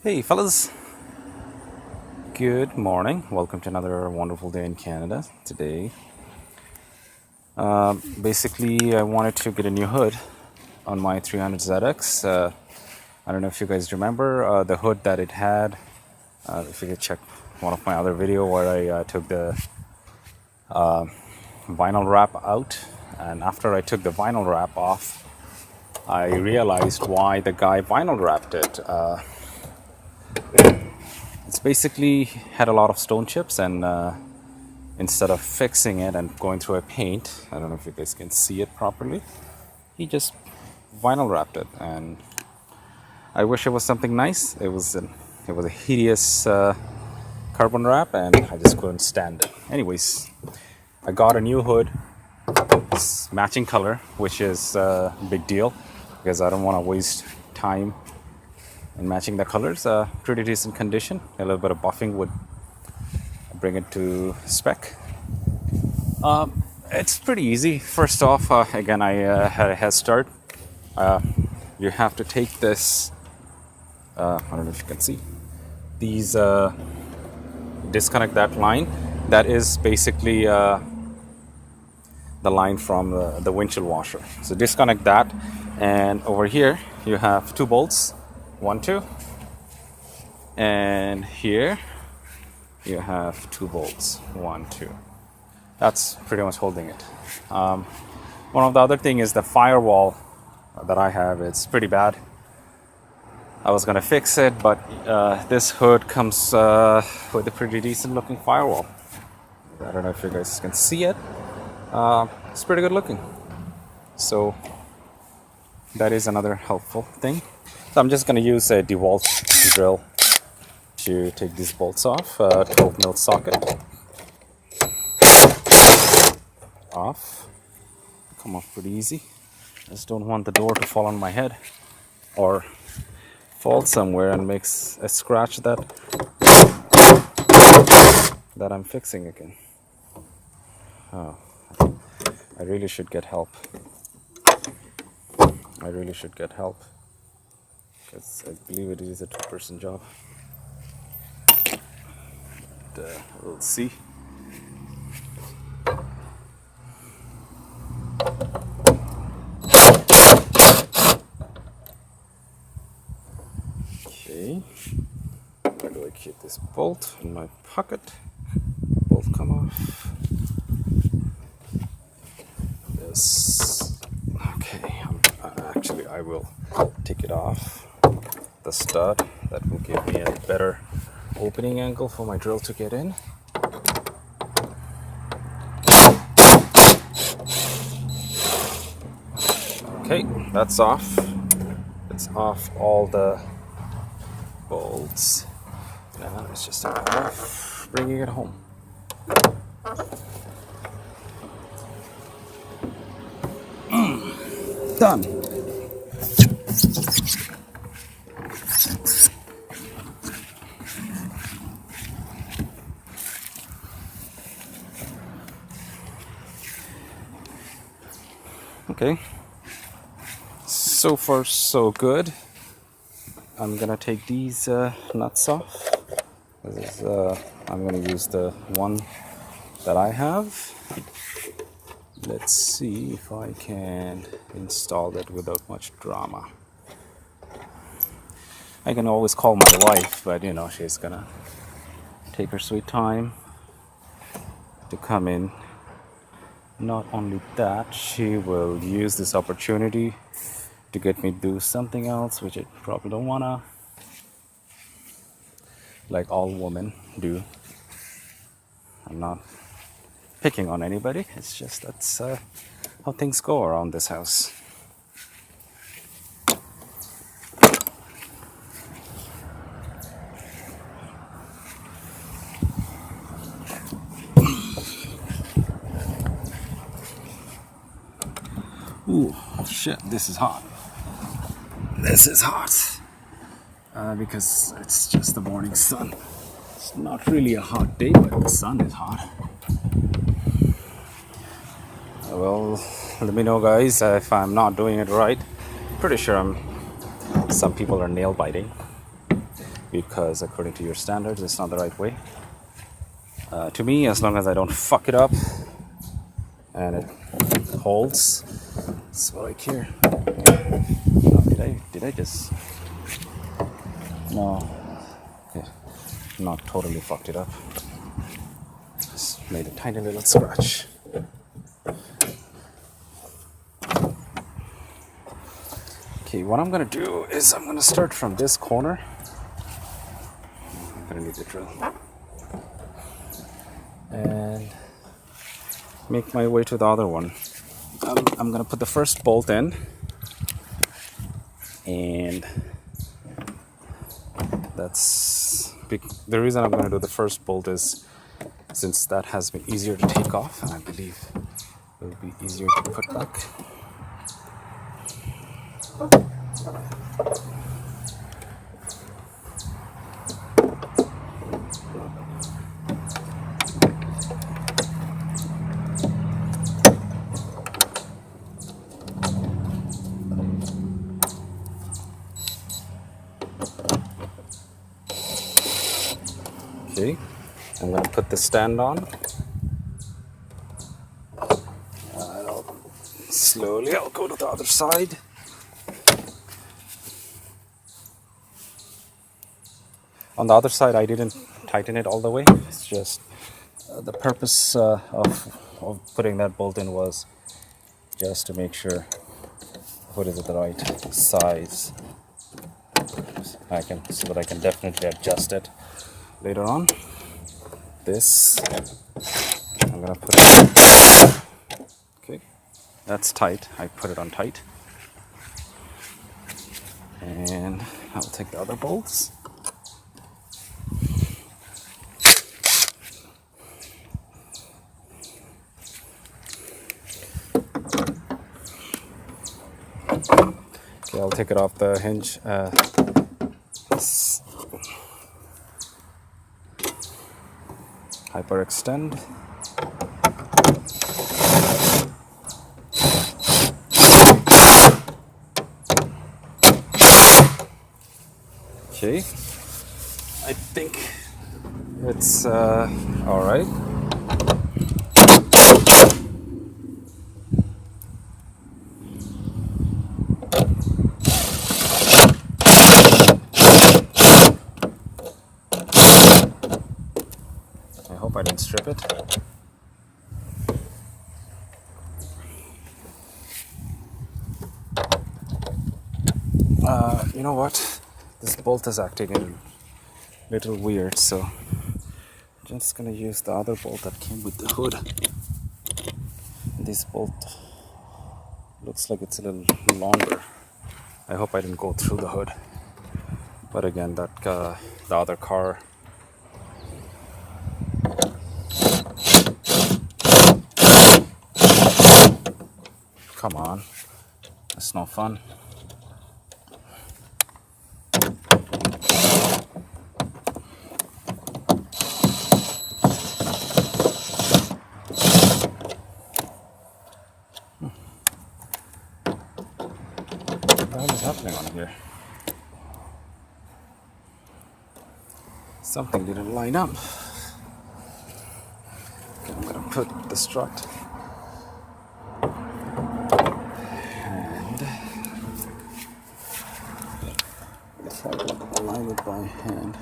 Hey fellas, good morning. Welcome to another wonderful day in Canada. Today, basically, I wanted to get a new hood on my 300ZX. I don't know if you guys remember the hood that it had. If you could check one of my other video where I took the vinyl wrap out, and after I took the vinyl wrap off, I realized why the guy vinyl wrapped it. It's basically had a lot of stone chips, and instead of fixing it and going through a paint, I don't know if you guys can see it properly, he just vinyl wrapped it. And I wish it was something nice. It was a hideous carbon wrap, and I just couldn't stand it. Anyways, I got a new hood. It's matching color, which is a big deal because I don't want to waste time in matching the colors. Pretty decent condition. A little bit of buffing would bring it to spec. It's pretty easy. First off, again, I had a head start. You have to take this, I don't know if you can see, these, disconnect that line. That is basically the line from the windshield washer. So disconnect that, and over here you have two bolts, 1, 2, and here you have two bolts, 1, 2. That's pretty much holding it. One of the other thing is the firewall that I have. It's pretty bad. I was gonna fix it, but this hood comes with a pretty decent looking firewall. I don't know if you guys can see it. It's pretty good looking. So that is another helpful thing. So I'm just gonna use a DeWalt drill to take these bolts off. 12 mil socket off. Come off pretty easy. I just don't want the door to fall on my head or fall somewhere and makes a scratch that I'm fixing again. Oh, I really should get help. Because I believe it is a two-person job. We'll see. Okay, where do I keep this bolt? In my pocket. Bolt come off. This. Okay, actually I will take it off the stud. That will give me a better opening angle for my drill to get in. Okay, that's off. It's off all the bolts. Now it's just a matter of bringing it home. Done. Okay, so far so good. I'm gonna take these nuts off. I'm gonna use the one that I have. Let's see if I can install that without much drama. I can always call my wife, but you know, she's gonna take her sweet time to come in. Not only that, she will use this opportunity to get me to do something else, which I probably don't wanna, like all women do. I'm not picking on anybody, it's just that's how things go around this house. Ooh, shit, this is hot. This is hot. Because it's just the morning sun. It's not really a hot day, but the sun is hot. Well, let me know, guys, if I'm not doing it right. Pretty sure some people are nail biting. because according to your standards, it's not the right way. To me, as long as I don't fuck it up and it holds, that's what I care. Oh, did I just? No. Okay. Not totally fucked it up. Just made a tiny little scratch. Okay, what I'm gonna do is I'm gonna start from this corner. I'm gonna need the drill. And make my way to the other one. I'm gonna put the first bolt in, and that's the reason I'm gonna do the first bolt is since that has been easier to take off, and I believe it will be easier to put back. Okay, I'm going to put the stand on. Slowly, I'll go to the other side. On the other side, I didn't tighten it all the way. It's just the purpose of putting that bolt in was just to make sure what is the right size. So that I can definitely adjust it later on. This I'm gonna put it. Okay, that's tight. I put it on tight, and I'll take the other bolts. Okay, I'll take it off the hinge. Hyperextend. Okay, I think it's all right. I hope I didn't strip it. You know what? This bolt is acting a little weird, so I'm just gonna use the other bolt that came with the hood. This bolt looks like it's a little longer. I hope I didn't go through the hood. But again, that the other car. Come on, that's no fun. What is happening on here? Something didn't line up. Okay, I'm gonna put the strut and try to align it by hand.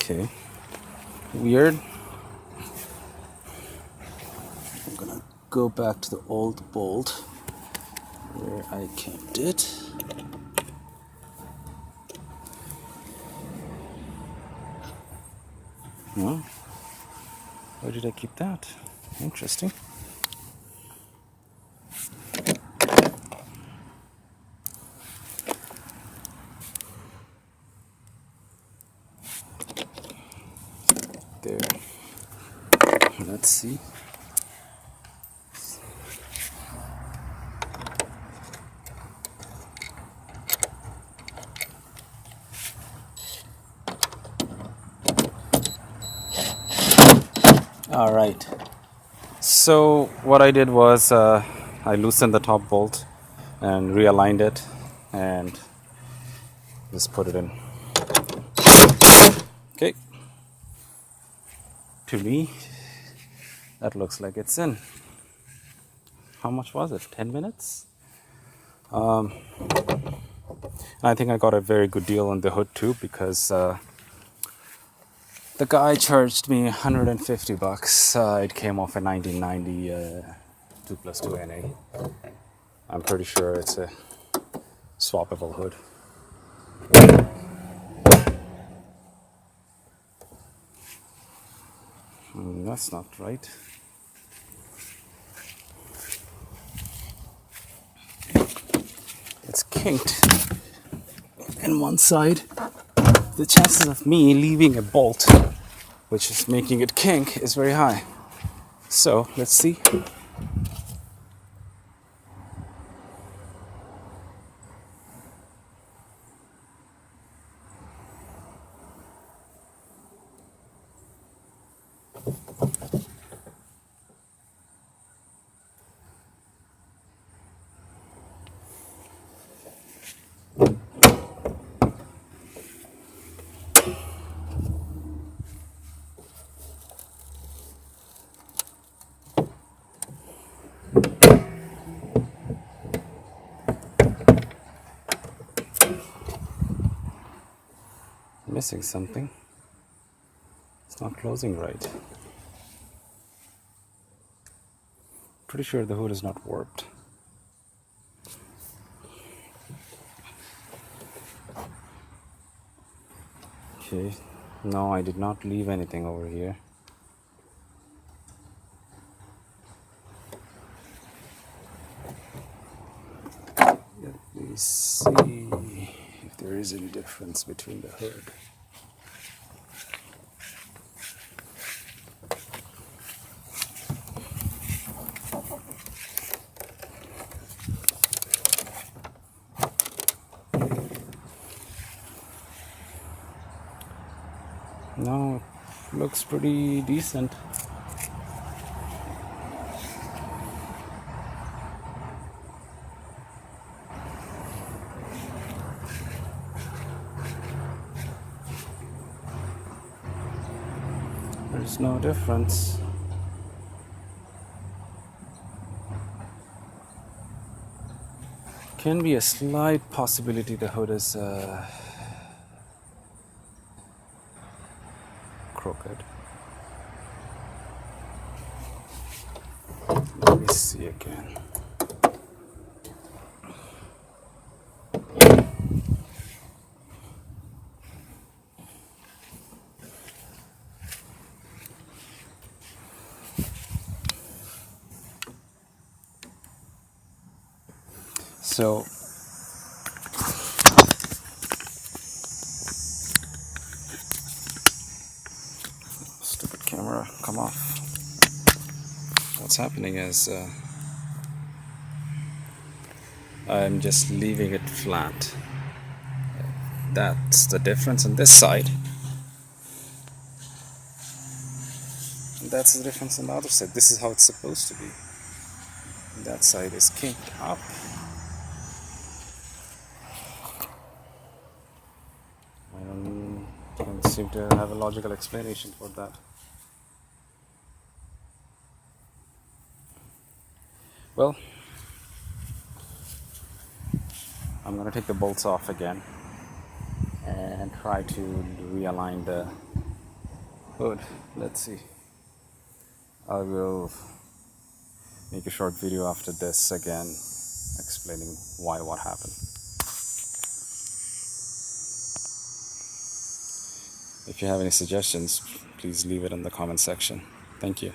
Okay, weird. I'm gonna go back to the old bolt where I kept it. No, where did I keep that? Interesting. Let's see. All right. So what I did was I loosened the top bolt and realigned it and just put it in. Okay. To me, that looks like it's in. How much was it? 10 minutes? I think I got a very good deal on the hood too, because the guy charged me $150. It came off a 1990 2 plus 2 NA. I'm pretty sure it's a swappable hood. That's not right. It's kinked in one side. The chances of me leaving a bolt, which is making it kink, is very high. So let's see. Missing something. It's not closing right. Pretty sure the hood is not warped. Okay, no, I did not leave anything over here. Let me see if there is any difference between the hood. No, it looks pretty decent. There's no difference. Can be a slight possibility the hood is crooked. Let me see again. So stupid camera, come off. What's happening is I'm just leaving it flat. That's the difference on this side. And that's the difference on the other side. This is how it's supposed to be. And that side is kinked up. I don't seem to have a logical explanation for that. Well, I'm gonna take the bolts off again and try to realign the hood. Let's see. I will make a short video after this again, explaining what happened. If you have any suggestions, please leave it in the comment section. Thank you.